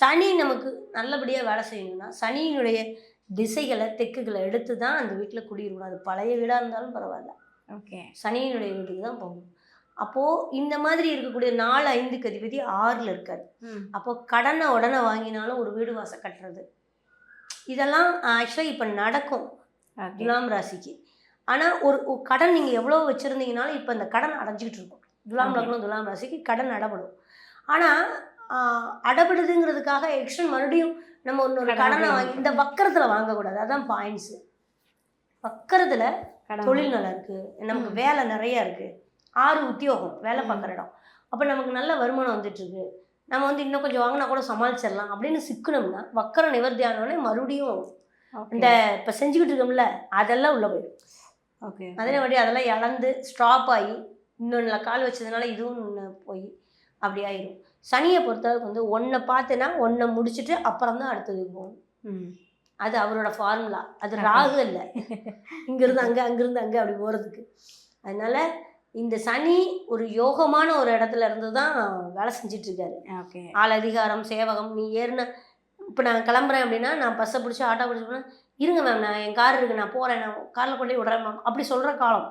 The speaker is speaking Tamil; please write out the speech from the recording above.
சனி நமக்கு நல்லபடியாக வேலை செய்யணும்னா சனியினுடைய திசைகளை தெக்குகளை எடுத்து தான் அந்த வீட்டில் குடியிருக்கணும். அது பழைய வீடாக இருந்தாலும் பரவாயில்ல. ஓகே. சனியினுடைய வீட்டுக்கு தான் போகணும். அப்போது இந்த மாதிரி இருக்கக்கூடிய 4 5க்கு அதிபதி 6ல் இருக்காது. அப்போது கடனை உடனே வாங்கினாலும் ஒரு வீடு வாசல் கட்டுறது இதெல்லாம் ஆக்சுவலாக இப்போ நடக்கும் துலாம் ராசிக்கு. ஆனால் ஒரு கடன் நீங்கள் எவ்வளோ வச்சுருந்தீங்கனாலும் இப்போ இந்த கடன் அடைஞ்சிக்கிட்டு இருக்கும். துலாம் லக்னம் துலாம் ராசிக்கு கடன் அடைபடும். ஆனால் அடைபடுதுங்கிறதுக்காக எக்ஸ்டன் மறுபடியும் நம்ம இன்னொரு கடனை வாங்கி இந்த வக்கரத்தில் வாங்கக்கூடாது. அதான் பாயிண்ட்ஸு. வக்கரத்தில் தொழில் நல்லா இருக்குது, நமக்கு வேலை நிறையா இருக்குது, 6 உத்தியோகம் வேலை பார்க்குற இடம், அப்போ நமக்கு நல்ல வருமானம் வந்துட்டுருக்கு, நம்ம வந்து இன்னும் கொஞ்சம் வாங்கினா கூட சமாளிச்சிடலாம் அப்படின்னு சிக்கணும்னா வக்கர நிவர்த்தி ஆனோடனே மறுபடியும் இந்த இப்போ செஞ்சுக்கிட்டு இருக்கோம்ல அதெல்லாம் உள்ளே போயிடும். ஓகே. அதே மாதிரி அதெல்லாம் இழந்து ஸ்டாப் ஆகி இன்னொன்றில் கால் வச்சதுனால இதுவும் ஒன்று போய் அப்படி ஆயிடும். சனியை பொறுத்தளவுக்கு வந்து ஒன்றை பார்த்தேன்னா ஒன்றை முடிச்சுட்டு அப்புறம் தான் அடுத்ததுக்கு போகணும். அது அவரோட ஃபார்முலா. அது ராகு இல்லை, இங்கேருந்து அங்கே அங்கேருந்து அங்கே அப்படி போகிறதுக்கு. அதனால் இந்த சனி ஒரு யோகமான ஒரு இடத்துல இருந்து தான் வேலை செஞ்சிட்ருக்காரு. ஓகே. ஆள் அதிகாரம் சேவகம். நீ ஏறின இப்போ நான் கிளம்புறேன் அப்படின்னா நான் பஸ்ஸை பிடிச்சி ஆட்டோ பிடிச்சி போனால் இருங்க மேம் நான் என் கார் இருக்குது நான் போகிறேன் நான் காரில் கொண்டு போய் விட்றேன் மேம் அப்படி சொல்கிற காலம்.